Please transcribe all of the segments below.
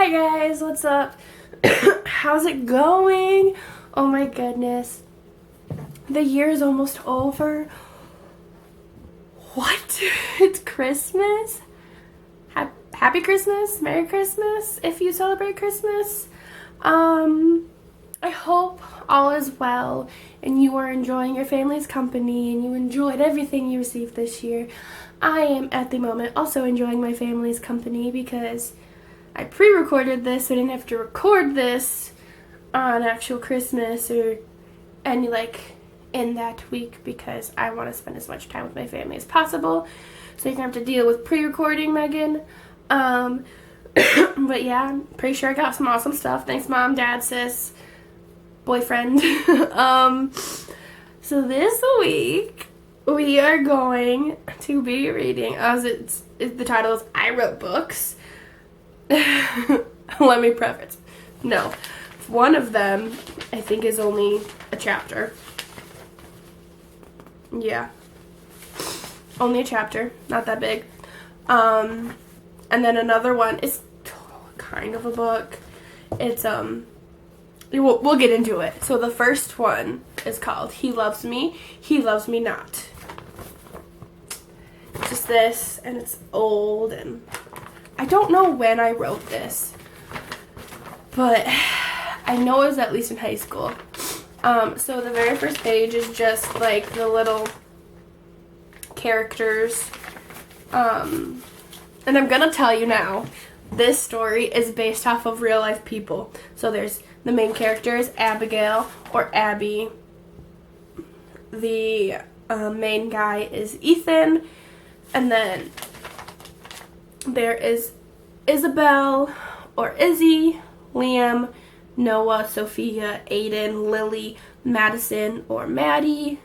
Hi guys, what's up? How's it going? Oh my goodness. The year is almost over. What? It's Christmas? Happy Christmas? Merry Christmas if you celebrate Christmas. I hope all is well and you are enjoying your family's company and you enjoyed everything you received this year. I am at the moment also enjoying my family's company because I pre-recorded this so I didn't have to record this on actual Christmas or any in that week because I want to spend as much time with my family as possible. So you're going to have to deal with pre-recording, Megan. But yeah, I'm pretty sure I got some awesome stuff. Thanks, Mom, Dad, Sis, boyfriend. So this week we are going to be reading, the title is I Wrote Books. Let me preface. No. One of them, I think, is only a chapter. Yeah. Only a chapter. Not that big. And then another one is kind of a book. It's, we'll get into it. So the first one is called He Loves Me, He Loves Me Not. Just this, and it's old, and I don't know when I wrote this, but I know it was at least in high school. So the very first page is just like the little characters. And I'm gonna tell you now, this story is based off of real life people. So there's the main character is Abigail or Abby. The main guy is Ethan, and then there is Isabel or Izzy, Liam, Noah, Sophia, Aiden, Lily, Madison or Maddie,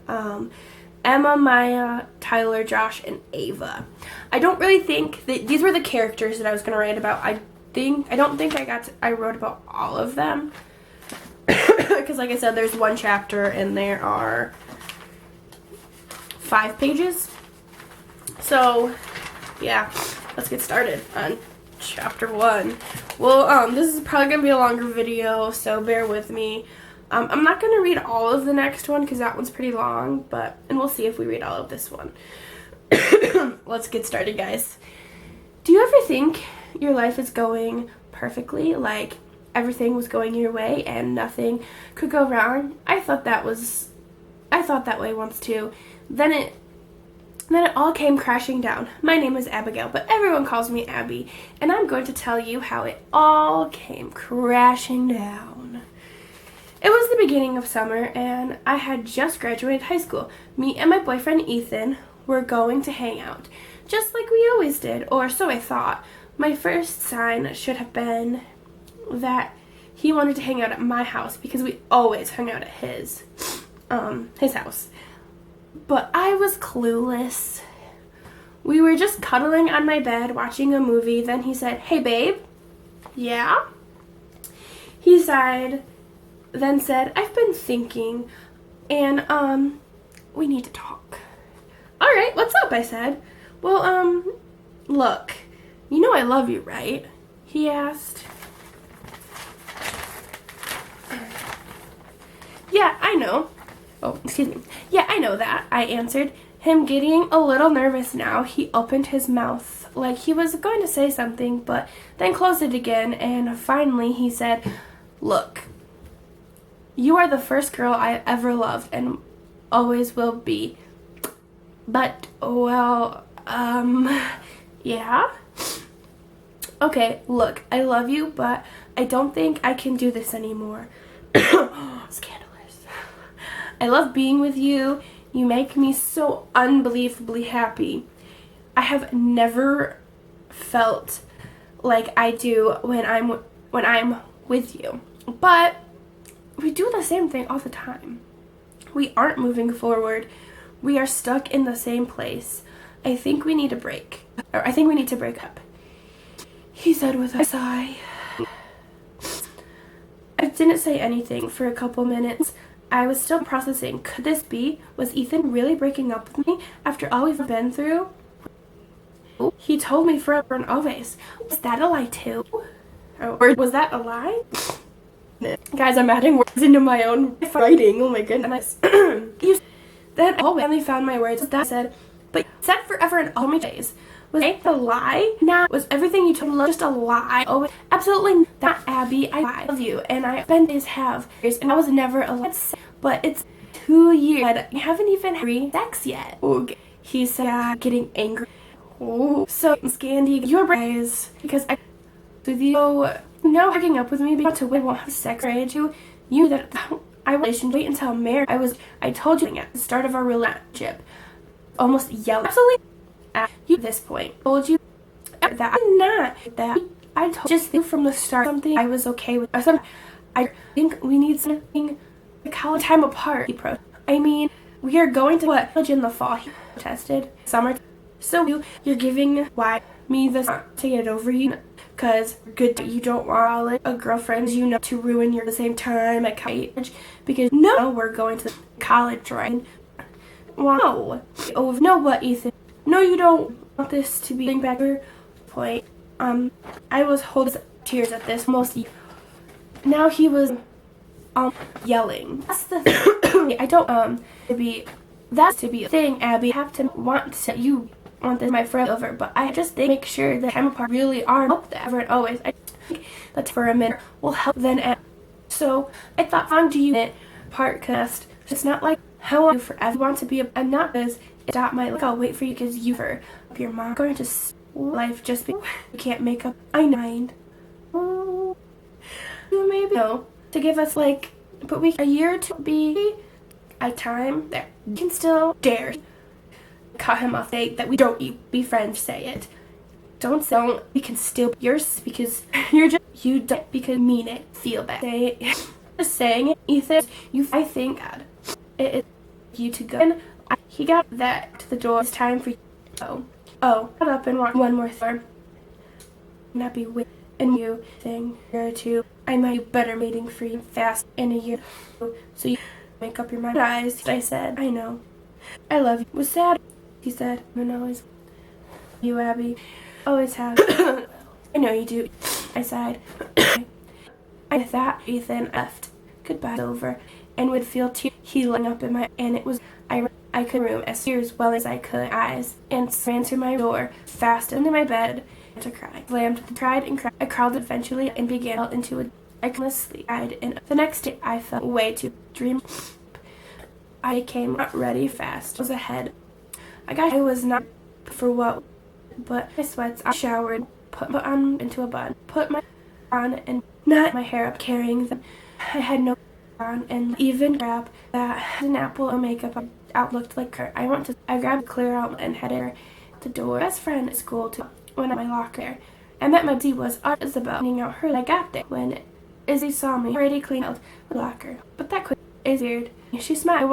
Emma, Maya, Tyler, Josh, and Ava. I don't really think that these were the characters that I was going to write about. I don't think I wrote about all of them. Because like I said, there's one chapter and there are 5 pages. So, yeah, let's get started on chapter 1. Well, this is probably going to be a longer video, so bear with me. I'm not going to read all of the next one because that one's pretty long, and we'll see if we read all of this one. Let's get started, guys. Do you ever think your life is going perfectly, like everything was going your way and nothing could go wrong? I thought that way once too. Then it all came crashing down. My name is Abigail, but everyone calls me Abby, and I'm going to tell you how it all came crashing down. It was the beginning of summer, and I had just graduated high school. Me and my boyfriend Ethan were going to hang out, just like we always did, or so I thought. My first sign should have been that he wanted to hang out at my house because we always hung out at his house. But I was clueless. We were just cuddling on my bed watching a movie. Then he said, "Hey, babe." "Yeah?" He sighed, then said, "I've been thinking, and, we need to talk." "All right, what's up?" I said. "Well, look, you know I love you, right?" he asked. "Yeah, I know." "Oh, excuse me. Yeah, I know that," I answered. Him getting a little nervous now, he opened his mouth like he was going to say something, but then closed it again, and finally he said, "Look, you are the first girl I ever loved and always will be. But, well, yeah? Okay, look, I love you, but I don't think I can do this anymore." Scandalous. "I love being with you. You make me so unbelievably happy. I have never felt like I do when I'm with you. But we do the same thing all the time. We aren't moving forward. We are stuck in the same place. I think we need to break up," he said with a sigh. I didn't say anything for a couple minutes. I was still processing. Could this be? Was Ethan really breaking up with me after all we've been through? He told me forever and always. Was that a lie too? Or was that a lie? Guys, I'm adding words into my own writing. Oh my goodness. Then I finally found my words. That said, but you said forever and all my days. Was it a lie? Nah, was everything you told me just a lie? Oh, absolutely not, Abby. I love you, and I been days have years, and I was never a lie. But it's 2 years. I haven't even had sex yet. Okay. He said, yeah, getting angry. Oh, so Scandy, your eyes, because I with you. No, hooking up with me because to win won't have sex. I to you that I shouldn't wait until marriage. I told you at the start of our relationship. Almost yelled absolutely at you at this point. Told you that I'm not that. I told just knew from the start something I was okay with. Something I think we need something college time apart. He I mean, we are going to college in the fall. He protested summer. So you're giving me this to get over you. Because good you don't want a girlfriend to ruin your the same time at college because no we're going to college, right? Wow. Oh no, what, Ethan? No, you don't want this to be back your point. I was holding tears at this most. Now he was yelling. That's the thing. I don't to be that's to be a thing, Abby. I have to want to you want this my friend over, but I just think make sure that time apart really are help that ever and always. I think that for a minute will help then. So I thought, how long do you it part cast? It's not like how long forever want to be and not because it's not my like I'll wait for you because you for your mom going to life just be you can't make up. I mind. Oh, maybe no to give us like, but we a year to be a time that we can still dare. Cut him off. Say that we don't be friends. Say it. Don't say we can still be yours because you don't because mean it. Feel bad. Say it. Just saying it. Ethan, I think God. It is you to go. And he got that to the door. It's time for you to go. Oh, got up and want one more thing. Not be with and you thing year or two. I might be better mating for you fast in a year. So you make up your mind. Eyes. I said. I know. I love you. Was sad. He said, "I'm always you, Abby. Always have." I know you do. I sighed. I thought Ethan left. Goodbye over, and would feel tears healing up in my. And it was I could room as tears well as I could eyes, and ran to my door fast into my bed to cry. Cried and cried. I crawled eventually and began into a sleep. And the next day I felt way too dream. I came ready fast. Was ahead. I was not for what, but my sweats. I showered, put on into a bun, put my on and not my hair up, carrying them. I had no on and even grab that had an apple of makeup out looked like her. I grabbed a clear out and headed her to the door. Best friend at school to went at my locker. I met my Izzy was Isabel cleaning out her. I got there when Izzy saw me already cleaned out the locker, but that is weird. She smiled. I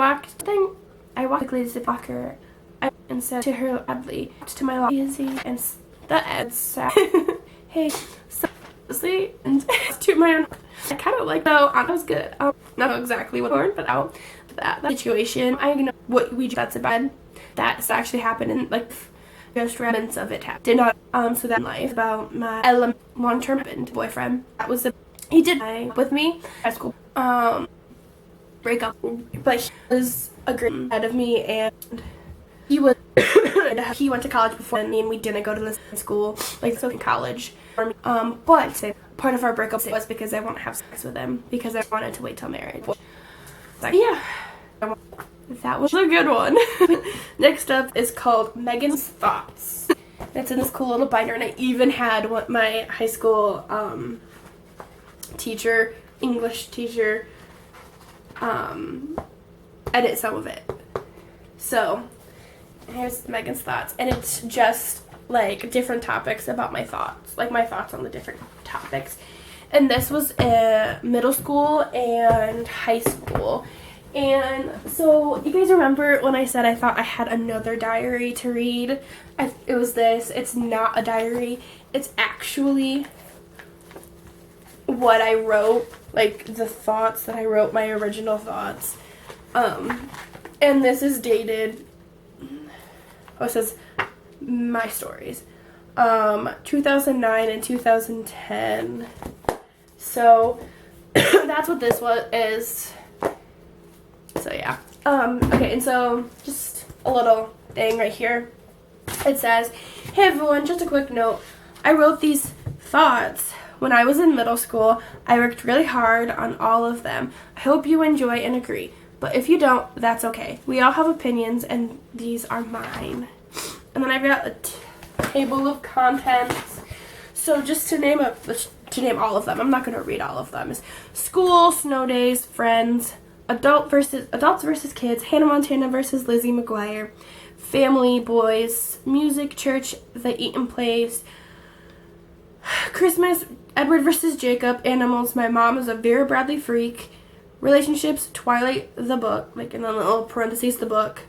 walked quickly to the locker. And said to her loudly, to my locker, Izzy, and the Ed said, hey, so and to my own. I kind of like that was good. Not exactly what I learned, but out that situation. I know what we that's about. That's actually happened in like just remnants of it happened. Did not so that life about my long-term boyfriend. That was he did with me at school. Break up, but he was a great ahead of me and. He he went to college before me and we didn't go to the same school, like so in college. But part of our breakup was because I won't have sex with him because I wanted to wait till marriage. Like, yeah, that was a good one. Next up is called Megan's Thoughts. It's in this cool little binder and I even had what my high school teacher, English teacher, edit some of it. So here's Megan's thoughts, and it's just like different topics about my thoughts, like my thoughts on the different topics. And this was middle school and high school. And so you guys remember when I said I thought I had another diary to read? It was this. It's not a diary. It's actually what I wrote, like the thoughts that I wrote, my original thoughts. And this is dated. Oh, it says my stories. 2009 and 2010. So that's what this is. So yeah. Okay, and so just a little thing right here. It says, "Hey everyone, just a quick note. I wrote these thoughts when I was in middle school. I worked really hard on all of them. I hope you enjoy and agree. But if you don't, that's okay. We all have opinions, and these are mine." And then I've got a table of contents. So just to name all of them, I'm not going to read all of them. Is school, snow days, friends, adults versus kids, Hannah Montana versus Lizzie McGuire, family, boys, music, church, the Eaton place, Christmas, Edward versus Jacob, animals, my mom is a Vera Bradley freak, relationships, Twilight, the book, like in the little parentheses, the book,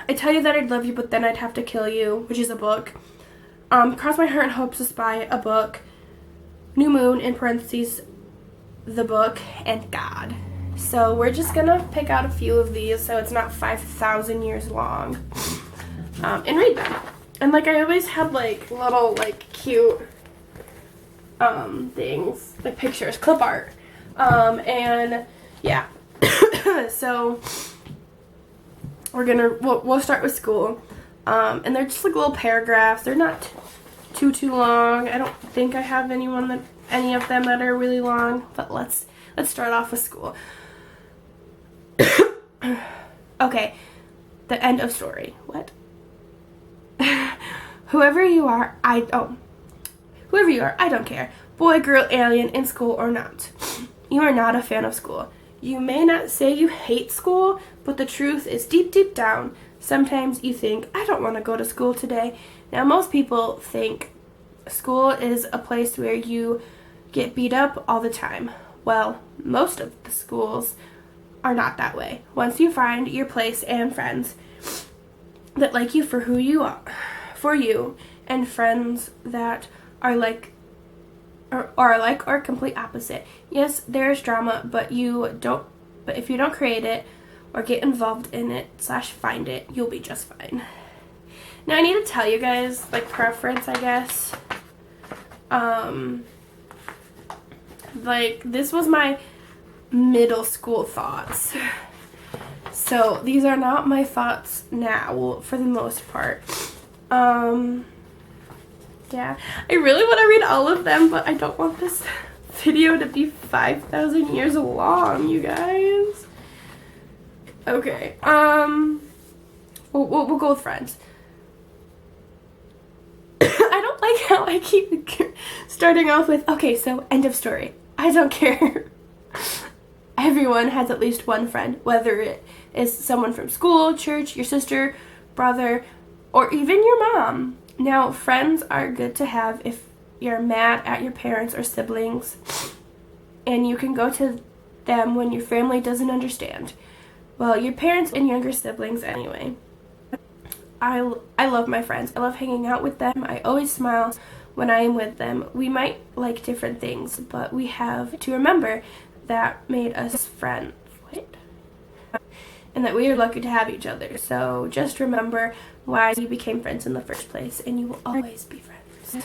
I tell you that I'd love you, but then I'd have to kill you, which is a book, Cross my heart and hope to spy, a book, New Moon, in parentheses, the book, and God. So we're just gonna pick out a few of these so it's not 5,000 years long, and read them. And like I always had like little like cute things, like pictures, clip art, and yeah. So we'll start with school, and they're just like little paragraphs. They're not too long. I don't think I have any of them that are really long, but let's start off with school. Okay, the end of story. What? Whoever you are, I don't care. Boy, girl, alien, in school or not. You are not a fan of school. You may not say you hate school, but the truth is deep down, sometimes you think, I don't want to go to school today. Now, most people think school is a place where you get beat up all the time. Well, most of the schools are not that way. Once you find your place and friends that like you for who you are, and friends that are or complete opposite. Yes, there's drama, but if you don't create it or get involved in it / find it, you'll be just fine. Now I need to tell you guys, like, preference, I guess. Like, this was my middle school thoughts. So these are not my thoughts now, well, for the most part. Yeah, I really want to read all of them, but I don't want this video to be 5,000 years long, you guys. Okay, we'll go with friends. I don't like how I keep starting off with, okay, so end of story. I don't care. Everyone has at least one friend, whether it is someone from school, church, your sister, brother, or even your mom. Now, friends are good to have if you're mad at your parents or siblings, and you can go to them when your family doesn't understand. Well, your parents and younger siblings anyway. I love my friends. I love hanging out with them. I always smile when I am with them. We might like different things, but we have to remember that made us friends. And that we are lucky to have each other. So just remember why you became friends in the first place, and you will always be friends.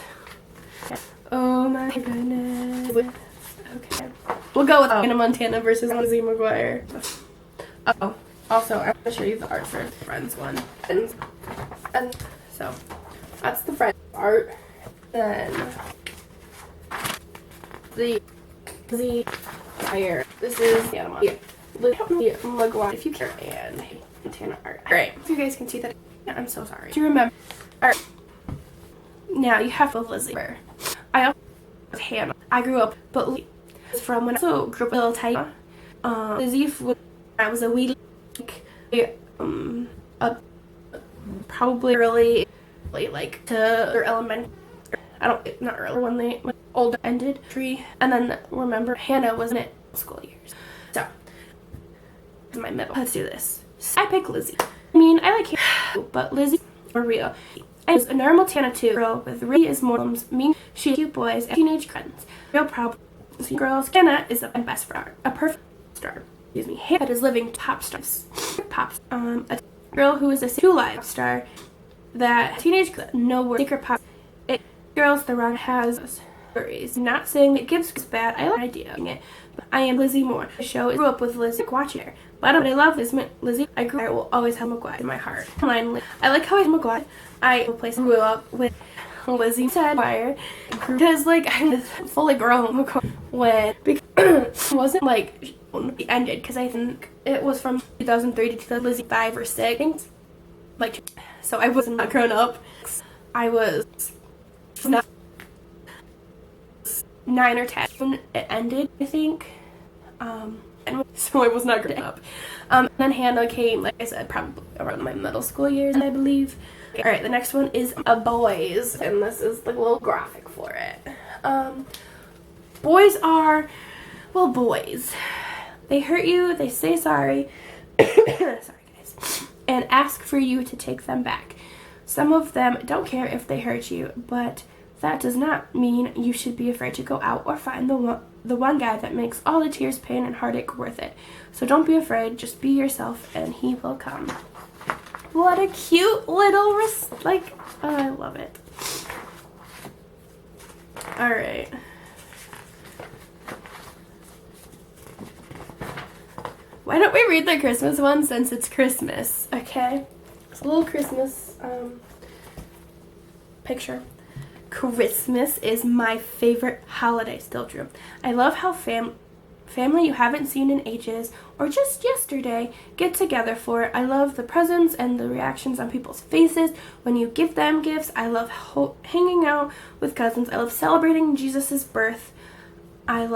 Oh my goodness. Okay. We'll go with Hannah Montana versus Lizzie McGuire. Oh, also, I'm going to show you the art for Friends one. And so, that's the Friends art. Then, the fire. This is Hannah Montana. McGuire, if you care, and Montana art. Alright, if you guys can see that, I'm so sorry. Do you remember? Alright. Now, you have both Lizzie. I also have Hannah. I grew up, but Lizzie was from when I also grew up a little tight. Lizzie was, I was a wee, probably early, like, to their elementary. Not early, when old ended tree. And then, remember, Hannah was in school years. So, my middle. Let's do this. So I pick Lizzie. I mean, I like Hannah, but Lizzie for real. I was a normal Tana too. Girl with really is Muslims, mean, she cute boys, and teenage friends. Real problem. Girls, Hannah is a best friend, a perfect star. Excuse me. Hannah is living top stars. Pops. A girl who is a true live star. That teenage no word secret pop. It girls the wrong has Not saying it gives bad. I like the idea of it. But I am Lizzie Moore. The show grew up with Lizzie watching her. But what I love is Lizzie. I will always have McGuire in my heart. I like how I McGuire. I grew up with Lizzie McGuire because like I was fully grown when because it wasn't like it ended because I think it was from 2003 to 2005 or 6. Like, so I was not grown up. I was not 9 or 10 when it ended, I think. And so I was not grown up. And then Hannah came, like I said, probably around my middle school years, I believe. Okay, alright, the next one is a boys, and this is the little graphic for it. Boys are, well, boys. They hurt you, they say sorry, sorry guys, and ask for you to take them back. Some of them don't care if they hurt you, but that does not mean you should be afraid to go out or find the one guy that makes all the tears, pain, and heartache worth it. So don't be afraid, just be yourself, and he will come. What a cute little, oh, I love it. Alright. Why don't we read the Christmas one since it's Christmas, okay? It's a little Christmas picture. Christmas is my favorite holiday, still true. I love how family you haven't seen in ages or just yesterday get together for it. I love the presents and the reactions on people's faces when you give them gifts. I love hanging out with cousins. I love celebrating Jesus' birth. I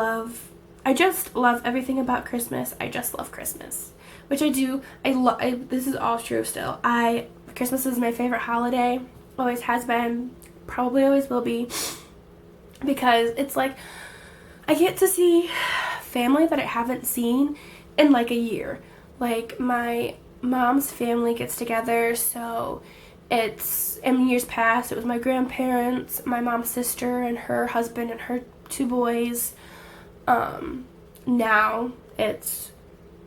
just love everything about Christmas. I just love Christmas, which I do. This is all true still. Christmas is my favorite holiday. Always has been. Probably always will be, because it's like I get to see family that I haven't seen in like a year. Like my mom's family gets together, so it's in years past it was my grandparents, my mom's sister and her husband and her 2 boys. Now it's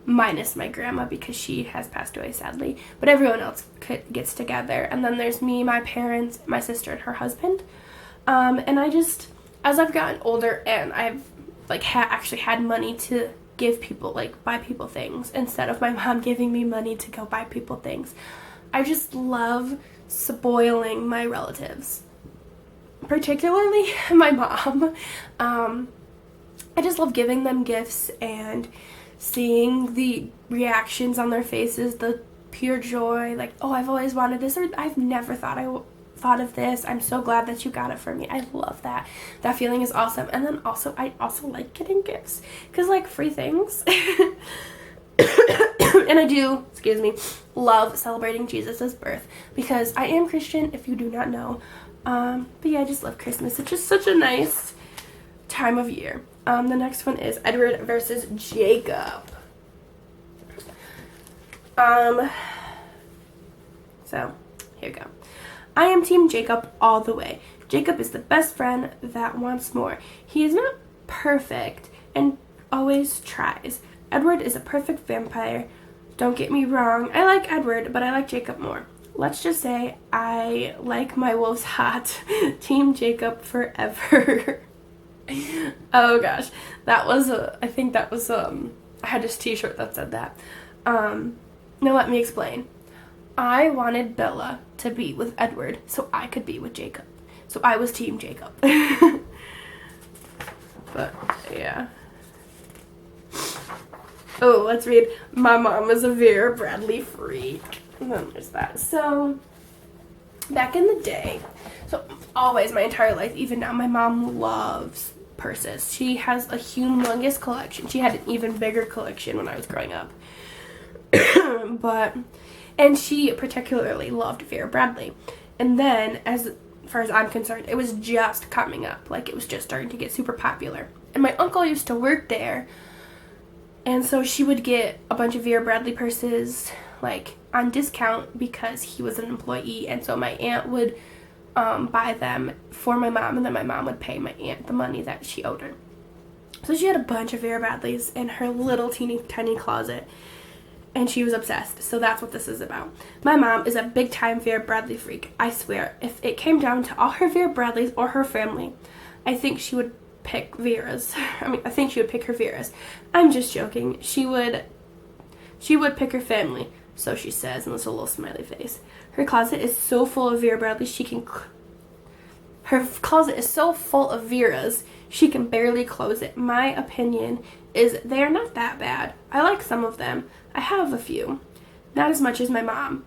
minus my grandma because she has passed away sadly, but everyone else gets together, and then there's me, my parents, my sister, and her husband. And I just, as I've gotten older and I've like actually had money to give people, like buy people things instead of my mom giving me money to go buy people things, I just love spoiling my relatives, particularly my mom. I just love giving them gifts and seeing the reactions on their faces, the pure joy, like, oh, I've always wanted this, or I've never thought of this. I'm so glad that you got it for me. I love that. That feeling is awesome. And then also, I also like getting gifts, because like free things. And I do, love celebrating Jesus' birth, because I am Christian, if you do not know. But yeah, I just love Christmas. It's just such a nice time of year. The next one is Edward versus Jacob. So, here we go. I am Team Jacob all the way. Jacob is the best friend that wants more. He is not perfect and always tries. Edward is a perfect vampire. Don't get me wrong, I like Edward, but I like Jacob more. Let's just say I like my wolves hot. Team Jacob forever. Oh gosh, that was I think that was I had this t-shirt that said that. Now let me explain. I wanted Bella to be with Edward so I could be with Jacob. So I was Team Jacob. But yeah. Oh, let's read. My mom is a Vera Bradley freak. And then there's that. So back in the day, so always my entire life, even now, my mom loves purses. She has a humongous collection. She had an even bigger collection when I was growing up. And she particularly loved Vera Bradley. And then, as far as I'm concerned, it was just coming up. Like, it was just starting to get super popular. And my uncle used to work there, and so she would get a bunch of Vera Bradley purses, like, on discount because he was an employee. And so my aunt would buy them for my mom, and then my mom would pay my aunt the money that she owed her. So she had a bunch of Vera Bradleys in her little teeny tiny closet. and she was obsessed. So that's what this is about. My mom is a big time Vera Bradley freak. I swear, if it came down to all her Vera Bradleys or her family, I think she would pick Vera's. I think she would pick her Vera's. I'm just joking. She would pick her family, so she says, and there's a little smiley face. Her closet is so full of Vera Bradley, her closet is so full of Vera's, she can barely close it. My opinion is they are not that bad. I like some of them. I have a few. Not as much as my mom.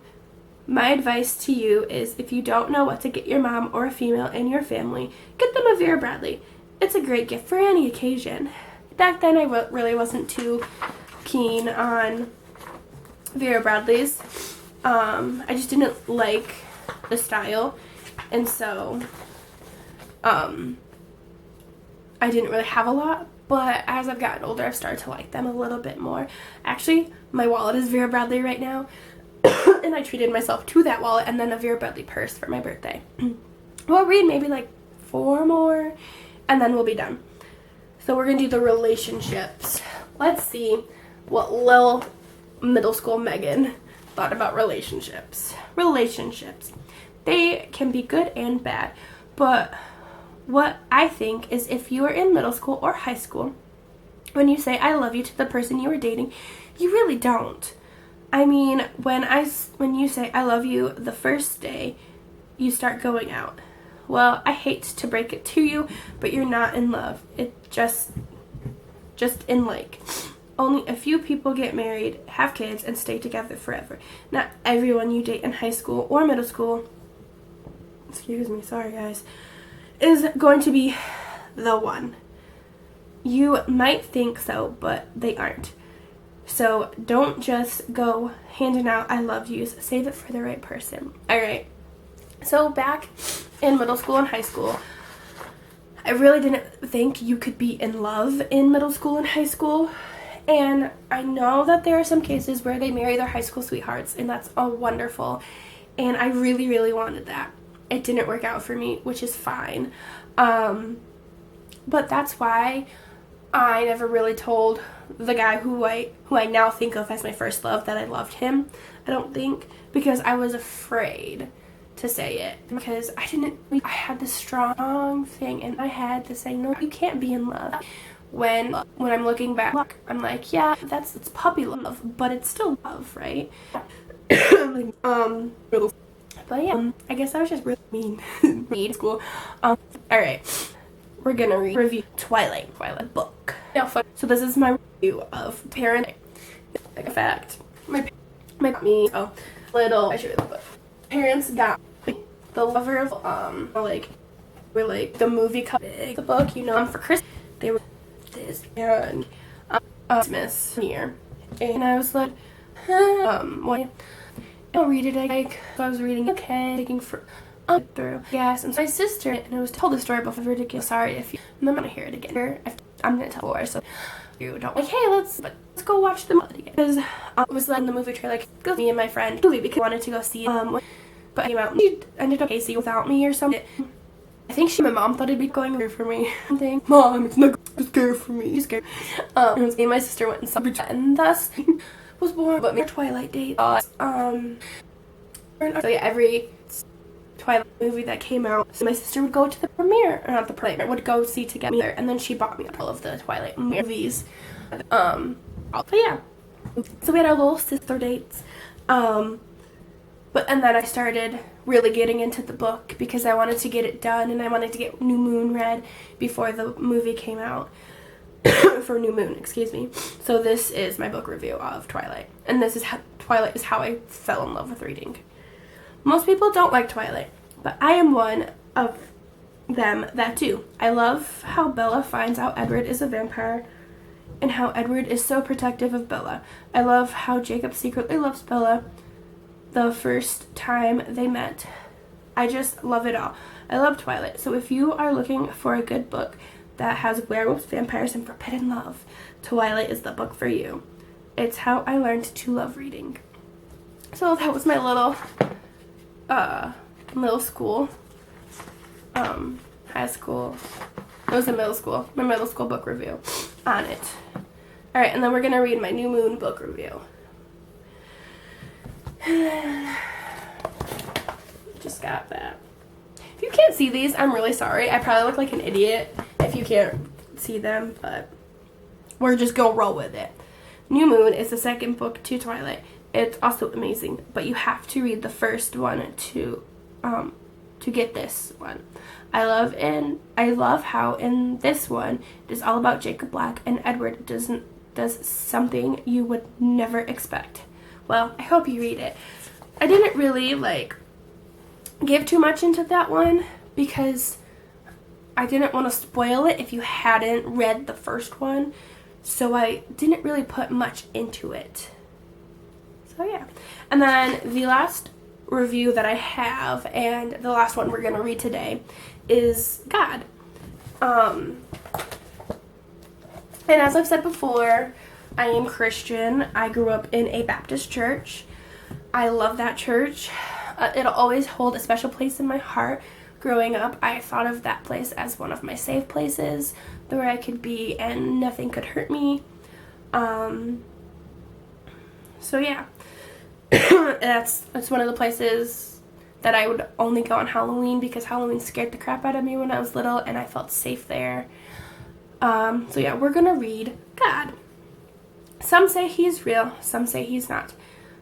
My advice to you is if you don't know what to get your mom or a female in your family, get them a Vera Bradley. It's a great gift for any occasion. Back then I really wasn't too keen on Vera Bradley's. I just didn't like the style, and so I didn't really have a lot, but as I've gotten older, I've started to like them a little bit more. Actually, my wallet is Vera Bradley right now, and I treated myself to that wallet and then a Vera Bradley purse for my birthday. We'll read maybe like 4 more, and then we'll be done. So we're going to do the relationships. Let's see what little middle school Megan thought about relationships. Relationships. They can be good and bad, but what I think is if you are in middle school or high school, when you say I love you to the person you are dating, you really don't. I mean, when you say I love you the first day you start going out, well, I hate to break it to you, but you're not in love. It just in like. Only a few people get married, have kids, and stay together forever. Not everyone you date in high school or middle school, excuse me, sorry guys, is going to be the one. You might think so, but they aren't. So don't just go handing out I love yous. Save it for the right person. Alright, so back in middle school and high school, I really didn't think you could be in love in middle school and high school. And I know that there are some cases where they marry their high school sweethearts, and that's all wonderful. And I really, really wanted that. It didn't work out for me, which is fine. But that's why I never really told the guy who I now think of as my first love that I loved him. I don't think, because I was afraid to say it, because I had this strong thing in my head to say, no, you can't be in love. When I'm looking back, I'm like, yeah, it's puppy love, but it's still love, right? But yeah, I guess I was just really mean in school. Alright, we're gonna review Twilight book. So this is my review of Parent. Like a fact, my little. I should read the book. Parents got me the lover of like the movie cover. The book, for Christmas they were this and Christmas year, and I was like, what? I'll read it. So I was reading taking for through yes, and so my sister, and it was told the story before again. Sorry if I'm gonna hear it again. I'm gonna tell her, so you don't like. Hey, let's go watch the movie again, because it was like the movie trailer. Like, go me and my friend movie because I wanted to go see but came out. She ended up Casey without me or something. I think my mom thought it'd be going there for me. Mom, it's not scared for me. She's scared. Me and my sister went and saw it, and thus was born. But my Twilight date. So yeah, every Twilight movie that came out, so my sister would go to the premiere, or not the premiere, would go see together, and then she bought me all of the Twilight movies. But yeah, so we had our little sister dates. And then I started really getting into the book because I wanted to get it done, and I wanted to get New Moon read before the movie came out. For New Moon, excuse me. So this is my book review of Twilight, and this is Twilight is how I fell in love with reading. Most people don't like Twilight, but I am one of them that do. I love how Bella finds out Edward is a vampire, and how Edward is so protective of Bella. I love how Jacob secretly loves Bella the first time they met. I just love it all. I love Twilight. So if you are looking for a good book that has werewolves, vampires, and forbidden love, Twilight is the book for you. It's how I learned to love reading. So that was my little middle school, high school. It was in middle school. My middle school book review on it. Alright, and then we're gonna read my New Moon book review. And then just got that. If you can't see these, I'm really sorry. I probably look like an idiot if you can't see them, but we're just gonna roll with it. New Moon is the second book to Twilight. It's also amazing, but you have to read the first one to get this one. I love how in this one it is all about Jacob Black, and Edward does something you would never expect. Well, I hope you read it. I didn't really give too much into that one because I didn't want to spoil it if you hadn't read the first one, so I didn't really put much into it. So yeah. And then the last review that I have, and the last one we're going to read today, is God. And as I've said before, I am Christian. I grew up in a Baptist church. I love that church. It'll always hold a special place in my heart. Growing up, I thought of that place as one of my safe places, where I could be and nothing could hurt me. So yeah. That's one of the places that I would only go on Halloween because Halloween scared the crap out of me when I was little and I felt safe there. So yeah, we're gonna read God. Some say he's real, some say he's not.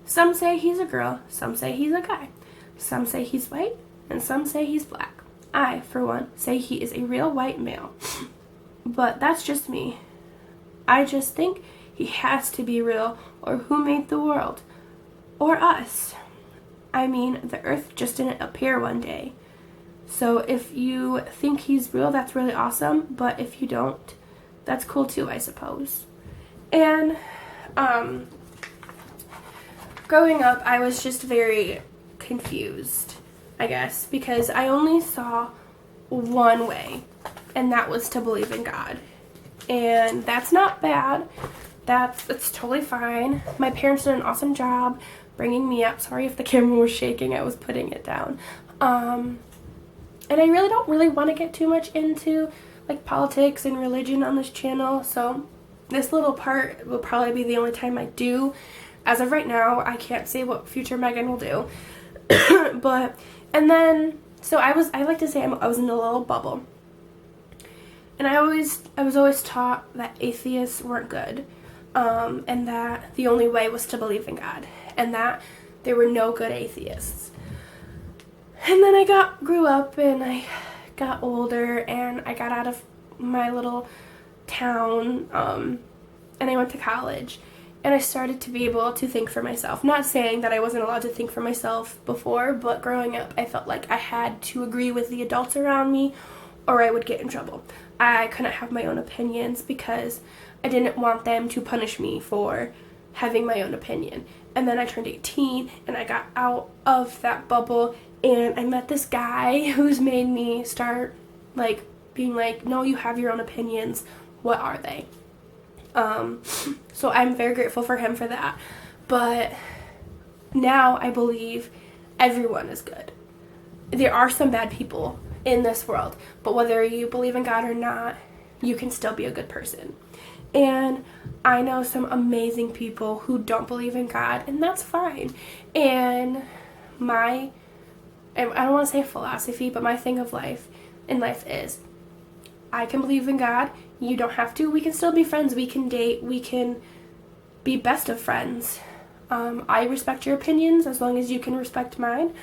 Some say he's a girl, some say he's a guy. Some say he's white, and some say he's black. I, for one, say he is a real white male. But that's just me. I just think he has to be real, or who made the world? Or us. I mean, the earth just didn't appear one day. So if you think he's real, that's really awesome. But if you don't, that's cool too, I suppose. And, growing up, I was just very confused, I guess, because I only saw one way, and that was to believe in God. And that's not bad. It's totally fine. My parents did an awesome job bringing me up. Sorry if the camera was shaking. I was putting it down. And I really don't want to get too much into politics and religion on this channel. So this little part will probably be the only time I do. As of right now, I can't say what future Megan will do. So I like to say I was in a little bubble. And I was always taught that atheists weren't good. And that the only way was to believe in God, and that there were no good atheists. And then I grew up, and I got older, and I got out of my little town, and I went to college, and I started to be able to think for myself. Not saying that I wasn't allowed to think for myself before, but growing up, I felt like I had to agree with the adults around me, or I would get in trouble. I couldn't have my own opinions because I didn't want them to punish me for having my own opinion. And then I turned 18 and I got out of that bubble, and I met this guy who's made me start being no, you have your own opinions. What are they? So I'm very grateful for him for that. But now I believe everyone is good. There are some bad people in this world, but whether you believe in God or not, you can still be a good person. And I know some amazing people who don't believe in God, and that's fine. And I don't want to say philosophy, but my thing of life is, I can believe in God, you don't have to, we can still be friends, we can date, we can be best of friends. I respect your opinions as long as you can respect mine.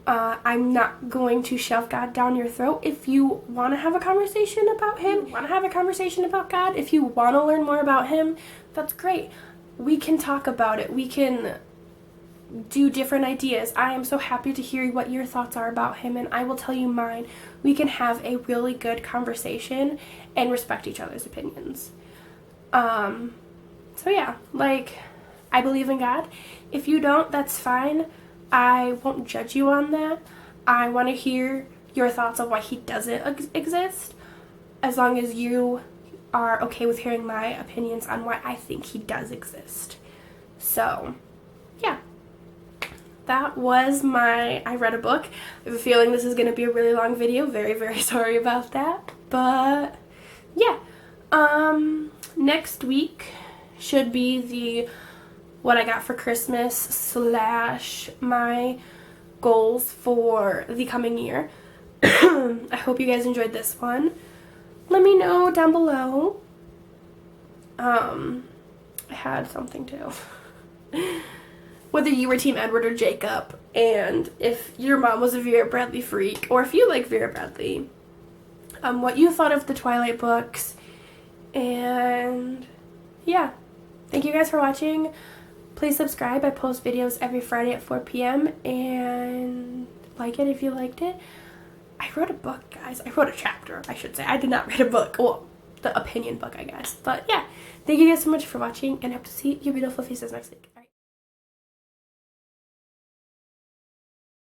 I'm not going to shove God down your throat. If you want to have a conversation about him, want to have a conversation about God, if you want to learn more about him, that's great. We can talk about it. We can do different ideas. I am so happy to hear what your thoughts are about him, and I will tell you mine. We can have a really good conversation and respect each other's opinions. So yeah, I believe in God. If you don't, that's fine. I won't judge you on that. I want to hear your thoughts on why he doesn't exist, as long as you are okay with hearing my opinions on why I think he does exist. So, yeah. That was I read a book. I have a feeling this is going to be a really long video. Very, very sorry about that. But, yeah. Next week should be the what I got for Christmas / my goals for the coming year. I hope you guys enjoyed this one. Let me know down below. I had something too. Whether you were Team Edward or Jacob, and if your mom was a Vera Bradley freak, or if you like Vera Bradley, what you thought of the Twilight books. And yeah, thank you guys for watching. Please subscribe. I post videos every Friday at 4 p.m. and like it if you liked it. I wrote a book, guys. I wrote a chapter, I should say. I did not write a book. Well, the opinion book, I guess. But yeah, thank you guys so much for watching, and I hope to see your beautiful faces next week.